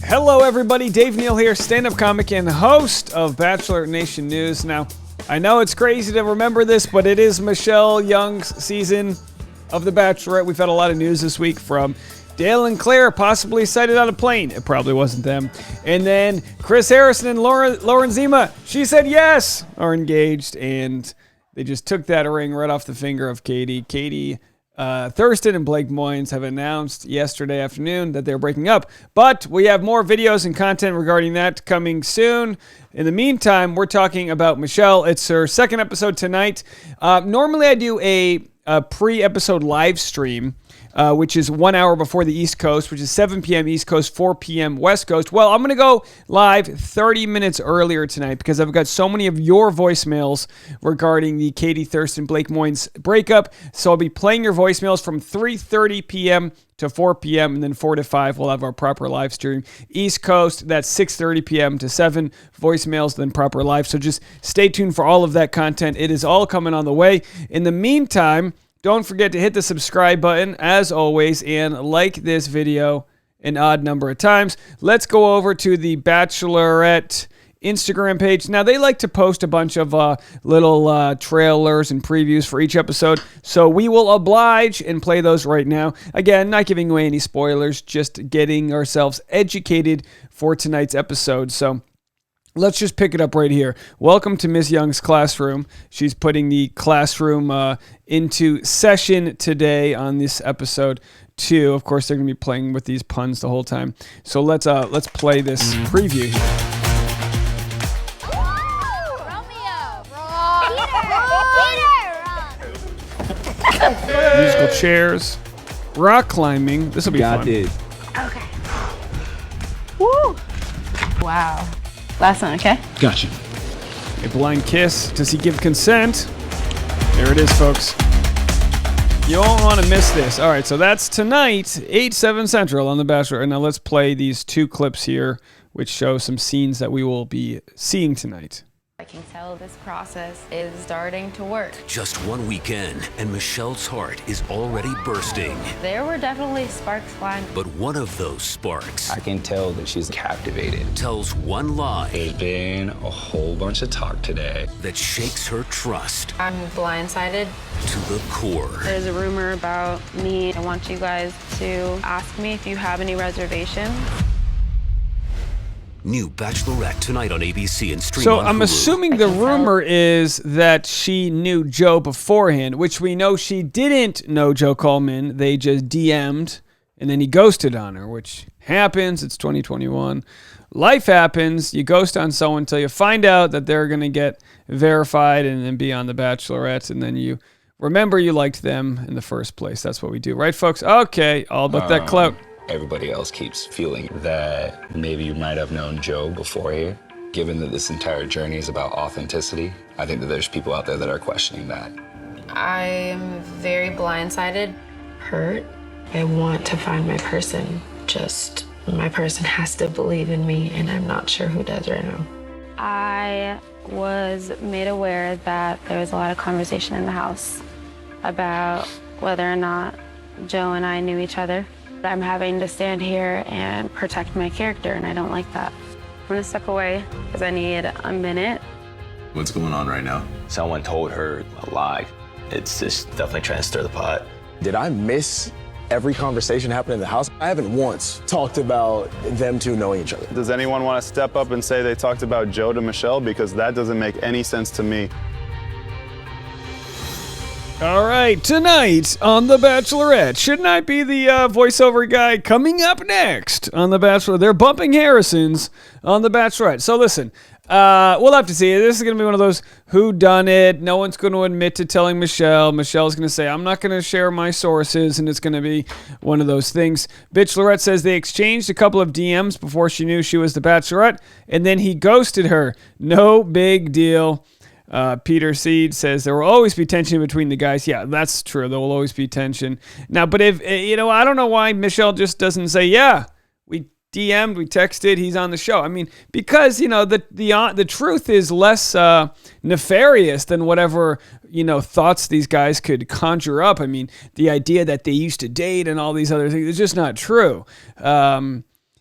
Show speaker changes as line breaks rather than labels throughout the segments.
Hello, everybody. Dave Neal here, stand-up comic and host of Bachelor Nation News. Now, I know it's crazy to remember this, but it is Michelle Young's season of The Bachelorette. We've had a lot of news this week from Dale and Claire possibly sighted on a plane. It probably wasn't them. And then Chris Harrison and Lauren Zima, she said yes, are engaged. And they just took that ring right off the finger of Katie. Katie Thurston and Blake Moynes have announced yesterday afternoon that they're breaking up. But we have more videos and content regarding that coming soon. In the meantime, we're talking about Michelle. It's her second episode tonight. Normally I do a pre-episode live stream, which is 1 hour before the East Coast, which is 7 p.m. East Coast, 4 p.m. West Coast. Well, I'm going to go live 30 minutes earlier tonight because I've got so many of your voicemails regarding the Katie Thurston Blake Moynes breakup. So I'll be playing your voicemails from 3:30 p.m. to 4 p.m. and then 4 to 5 we'll have our proper live stream. East Coast, that's 6:30 p.m. to 7 voicemails, then proper live. So just stay tuned for all of that content. It is all coming on the way. In the meantime, don't forget to hit the subscribe button, as always, and like this video an odd number of times. Let's go over to the Bachelorette Instagram page. Now, they like to post a bunch of little trailers and previews for each episode, so we will oblige and play those right now. Again, not giving away any spoilers, just getting ourselves educated for tonight's episode. So let's just pick it up right here. Welcome to Miss Young's classroom. She's putting the classroom into session today on this episode 2. Of course, they're going to be playing with these puns the whole time. So let's play this preview here. Musical chairs, rock climbing. This will be fun.
It.
Okay. Woo! Wow. Last one, okay?
Gotcha.
A blind kiss. Does he give consent? There it is, folks. You won't want to miss this. All right, so that's tonight, 8, 7 Central on The Bachelor. And now let's play these 2 clips here, which show some scenes that we will be seeing tonight.
I can tell this process is starting to work.
Just one weekend, and Michelle's heart is already bursting.
There were definitely sparks flying.
But one of those sparks
I can tell that she's captivated.
tells one lie
There's been a whole bunch of talk today.
that shakes her trust
I'm blindsided.
to the core.
There's a rumor about me. I want you guys to ask me if you have any reservations.
New Bachelorette tonight on ABC and stream
So
on
I'm
Hulu.
assuming the rumor is that she knew Joe beforehand, which we know she didn't know Joe Coleman. They just DM'd, and then he ghosted on her, which happens. It's 2021. Life happens. You ghost on someone until you find out that they're going to get verified and then be on The Bachelorette, and then you remember you liked them in the first place. That's what we do. Right, folks? Okay, all about that clout.
Everybody else keeps feeling that maybe you might have known Joe before here. Given that this entire journey is about authenticity, I think that there's people out there that are questioning that.
I'm very blindsided.
Hurt. I want to find my person. Just my person has to believe in me, and I'm not sure who does right now.
I was made aware that there was a lot of conversation in the house about whether or not Joe and I knew each other. I'm having to stand here and protect my character, and I don't like that. I'm gonna step away because I need a minute.
What's going on right now?
Someone told her a lie. It's just definitely trying to stir the pot.
Did I miss every conversation happening in the house? I haven't once talked about them two knowing each other.
Does anyone want to step up and say they talked about Joe to Michelle? Because that doesn't make any sense to me.
All right, tonight on The Bachelorette. Shouldn't I be the voiceover guy? Coming up next on The Bachelor. They're bumping Harrison's on The Bachelorette. So listen, we'll have to see. This is going to be one of those whodunit. No one's going to admit to telling Michelle. Michelle's going to say, I'm not going to share my sources, and it's going to be one of those things. Bachelorette says they exchanged a couple of DMs before she knew she was the Bachelorette, and then he ghosted her. No big deal. Peter Seed says there will always be tension between the guys. Yeah, that's true. There will always be tension. Now, but if, I don't know why Michelle just doesn't say, yeah, we DM'd, we texted, he's on the show. I mean, because, the truth is less nefarious than whatever, thoughts these guys could conjure up. I mean, the idea that they used to date and all these other things is just not true.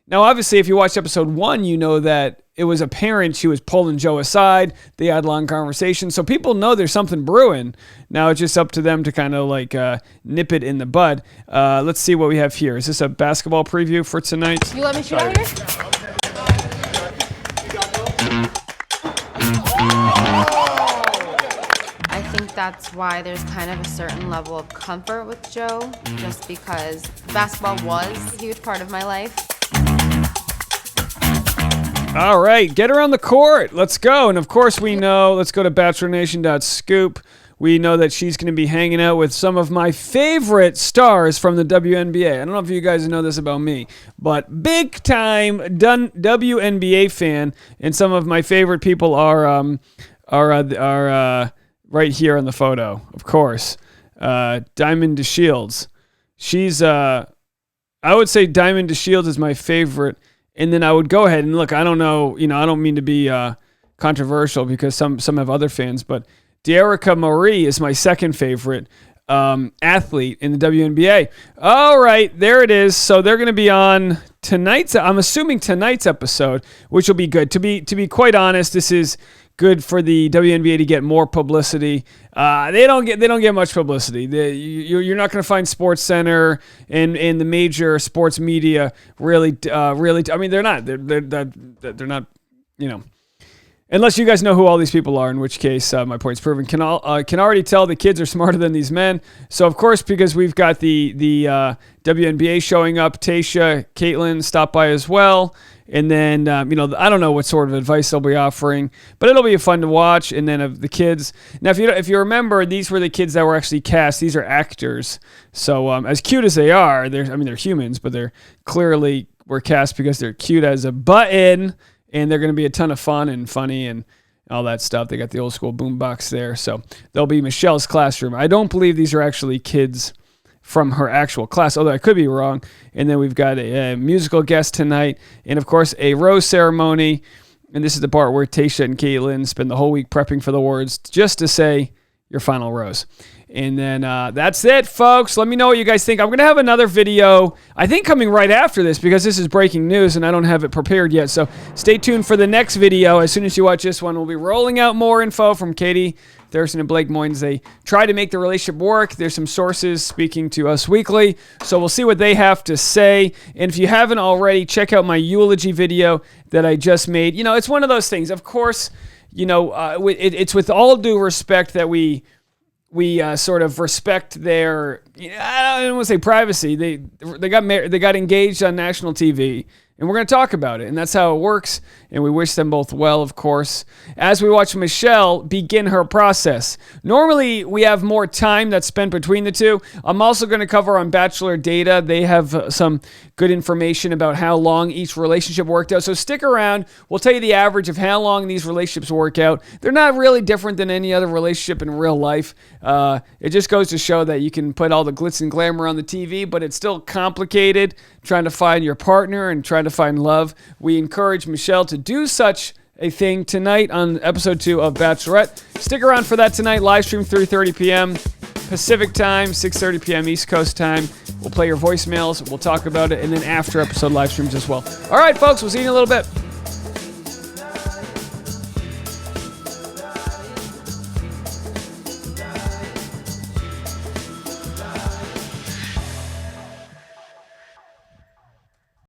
Now, obviously, if you watched episode 1, you know that it was apparent she was pulling Joe aside. They had long conversations. So people know there's something brewing. Now it's just up to them to kind of like nip it in the bud. Let's see what we have here. Is this a basketball preview for tonight?
You let me shoot out here?
I think that's why there's kind of a certain level of comfort with Joe, just because basketball was a huge part of my life.
All right, get her on the court. Let's go. And of course we know, let's go to bachelornation.scoop. We know that she's going to be hanging out with some of my favorite stars from the WNBA. I don't know if you guys know this about me, but big time WNBA fan, and some of my favorite people are right here on the photo, of course. Diamond DeShields. She's I would say Diamond DeShields is my favorite. And then I would go ahead and look, I don't know, I don't mean to be controversial because some have other fans, but Dearica Marie is my second favorite athlete in the WNBA. All right, there it is. So they're going to be on I'm assuming tonight's episode, which will be good. To be quite honest, this is good for the WNBA to get more publicity. They don't get much publicity. You're not going to find SportsCenter and the major sports media really. I mean, they're not. They're not. Unless you guys know who all these people are, in which case my point's proven. Can already tell the kids are smarter than these men. So of course, because we've got the WNBA showing up, Tayshia, Caitlin stop by as well. And then, I don't know what sort of advice they'll be offering, but it'll be fun to watch. And then of the kids. Now, if you remember, these were the kids that were actually cast. These are actors. So as cute as they are, they're humans, but they're clearly were cast because they're cute as a button. And they're going to be a ton of fun and funny and all that stuff. They got the old school boombox there. So they'll be Michelle's classroom. I don't believe these are actually kids from her actual class, although I could be wrong. And then we've got a musical guest tonight, and of course a rose ceremony. And this is the part where Tayshia and Caitlin spend the whole week prepping for the awards just to say your final rose. And then that's it, folks. Let me know what you guys think. I'm going to have another video, I think, coming right after this because this is breaking news and I don't have it prepared yet. So stay tuned for the next video. As soon as you watch this one, we'll be rolling out more info from Katie Thurston and Blake Moynes. They try to make the relationship work. There's some sources speaking to Us Weekly. So we'll see what they have to say. And if you haven't already, check out my eulogy video that I just made. It's one of those things. Of course, it's with all due respect that we sort of respect their, I don't want to say privacy. They got married, they got engaged on national TV, and we're going to talk about it. And that's how it works. And we wish them both well, of course, as we watch Michelle begin her process. Normally, we have more time that's spent between the two. I'm also going to cover on Bachelor data. They have some good information about how long each relationship worked out. So stick around. We'll tell you the average of how long these relationships work out. They're not really different than any other relationship in real life. It just goes to show that you can put all the glitz and glamour on the TV, but it's still complicated trying to find your partner and trying to find love. We encourage Michelle to do such a thing tonight on episode 2 of Bachelorette. Stick around for that tonight. Live stream 3:30 p.m. Pacific time, 6:30 p.m. East Coast time. We'll play your voicemails. We'll talk about it. And then after episode live streams as well. All right, folks. We'll see you in a little bit.